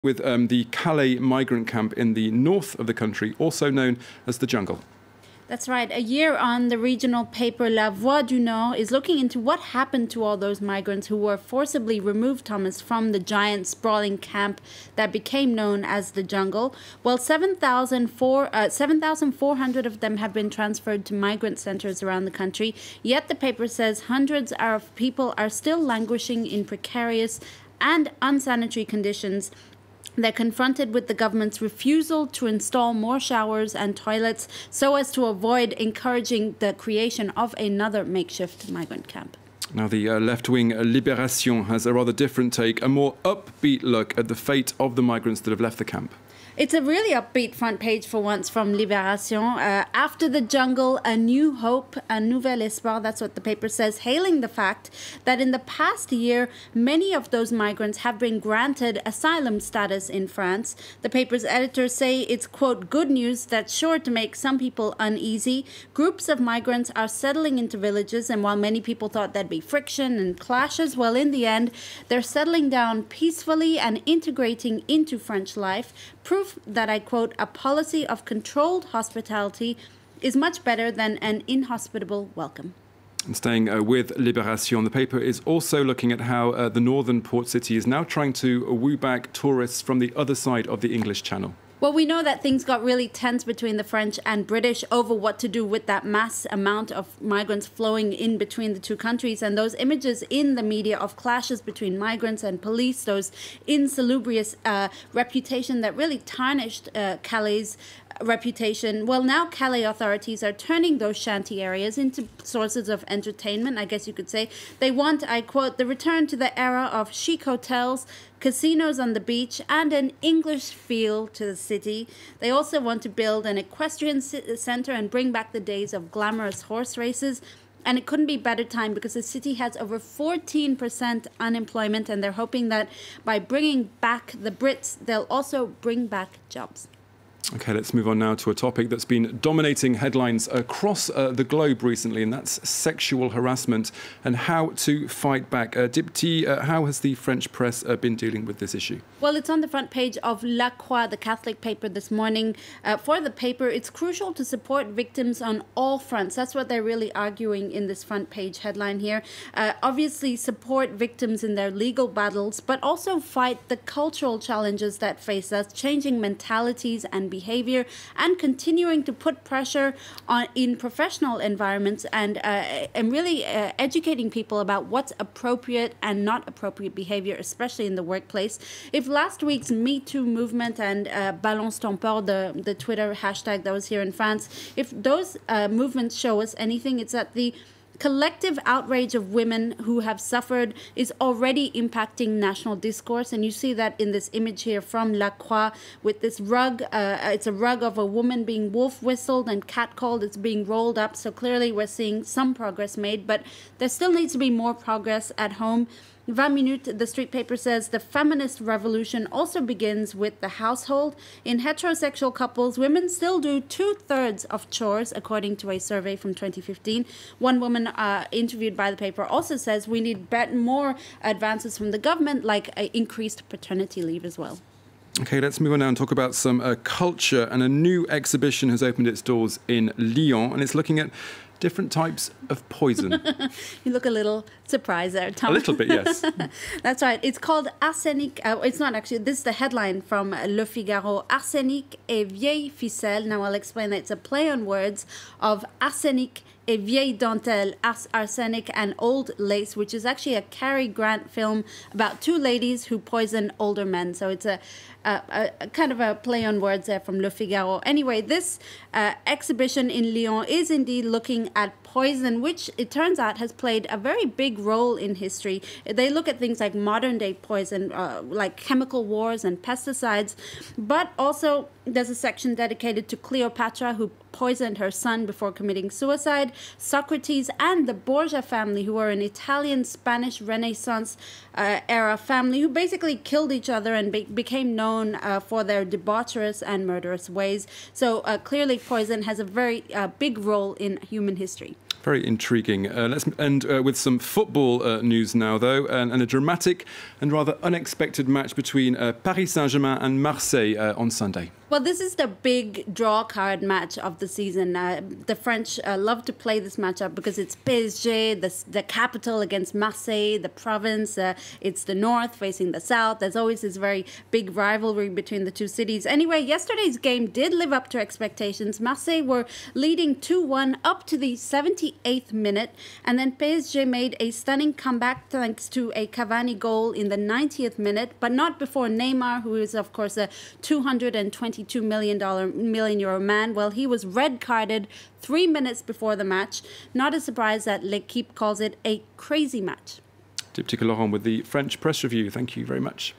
with the Calais migrant camp in the north of the country, also known as the jungle. That's right. A year on, the regional paper La Voix du Nord is looking into what happened to all those migrants who were forcibly removed, Thomas, from the giant sprawling camp that became known as the jungle. Well, 7,400 of them have been transferred to migrant centers around the country. Yet the paper says hundreds of people are still languishing in precarious and unsanitary conditions. They're confronted with the government's refusal to install more showers and toilets so as to avoid encouraging the creation of another makeshift migrant camp. Now, the left-wing Libération has a rather different take, a more upbeat look at the fate of the migrants that have left the camp. It's a really upbeat front page for once from Libération. After the jungle, a new hope, a nouvel espoir, that's what the paper says, hailing the fact that in the past year, many of those migrants have been granted asylum status in France. The paper's editors say it's, quote, good news that's sure to make some people uneasy. Groups of migrants are settling into villages, and while many people thought there'd be friction and clashes, well, in the end, they're settling down peacefully and integrating into French life. Proof that, I quote, a policy of controlled hospitality is much better than an inhospitable welcome. And staying with Libération, the paper is also looking at how the northern port city is now trying to woo back tourists from the other side of the English Channel. Well, we know that things got really tense between the French and British over what to do with that mass amount of migrants flowing in between the two countries. And those images in the media of clashes between migrants and police, those insalubrious reputation that really tarnished Calais' reputation. Well, now Calais authorities are turning those shanty areas into sources of entertainment, I guess you could say. They want, I quote, the return to the era of chic hotels, casinos on the beach, and an English feel to the city. They also want to build an equestrian center and bring back the days of glamorous horse races. And it couldn't be better time because the city has over 14% unemployment, and they're hoping that by bringing back the Brits, they'll also bring back jobs. OK, let's move on now to a topic that's been dominating headlines across the globe recently, and that's sexual harassment and how to fight back. Dipti, how has the French press been dealing with this issue? Well, it's on the front page of La Croix, the Catholic paper, this morning. For the paper, it's crucial to support victims on all fronts. That's what they're really arguing in this front page headline here. Obviously, support victims in their legal battles, but also fight the cultural challenges that face us, changing mentalities and behavior, and continuing to put pressure on in professional environments and really educating people about what's appropriate and not appropriate behavior, especially in the workplace. If last week's Me Too movement and Balance ton port, the Twitter hashtag that was here in France, if those movements show us anything, it's that the collective outrage of women who have suffered is already impacting national discourse. And you see that in this image here from La Croix with this rug. It's a rug of a woman being wolf whistled and catcalled. It's being rolled up. So clearly we're seeing some progress made, but there still needs to be more progress at home. 20 Minutes, the street paper says the feminist revolution also begins with the household. In heterosexual couples, women still do 2/3 of chores, according to a survey from 2015. One woman interviewed by the paper also says we need more advances from the government, like increased paternity leave as well. OK, let's move on now and talk about some culture. And a new exhibition has opened its doors in Lyon, and it's looking at different types of poison. You look a little surprised there, Tom. A little bit, yes. That's right. It's called Arsenic. It's not actually. This is the headline from Le Figaro. Arsenic et vieille ficelle. Now I'll explain that it's a play on words of arsenic et vieille dentelle, arsenic and old lace, which is actually a Cary Grant film about two ladies who poison older men. So it's a kind of a play on words there from Le Figaro. Anyway, this exhibition in Lyon is indeed looking at poison, which it turns out has played a very big role in history. They look at things like modern day poison, like chemical wars and pesticides, but also there's a section dedicated to Cleopatra, who poisoned her son before committing suicide, Socrates, and the Borgia family, who were an Italian Spanish Renaissance era family who basically killed each other and became known for their debaucherous and murderous ways. So clearly poison has a very big role in human history. Very intriguing. Let's end with some football news now, though, and a dramatic and rather unexpected match between Paris Saint-Germain and Marseille on Sunday. Well, this is the big draw card match of the season. The French love to play this matchup because it's PSG, the capital against Marseille, the province. It's the north facing the south. There's always this very big rivalry between the two cities. Anyway, yesterday's game did live up to expectations. Marseille were leading 2-1 up to the 78th minute, and then PSG made a stunning comeback thanks to a Cavani goal in the 90th minute, but not before Neymar, who is, of course, a $222 million euro man. Well, he was red carded 3 minutes before the match. Not a surprise that L'Equipe calls it a crazy match. Diptyque Laurent with the French press review. Thank you very much.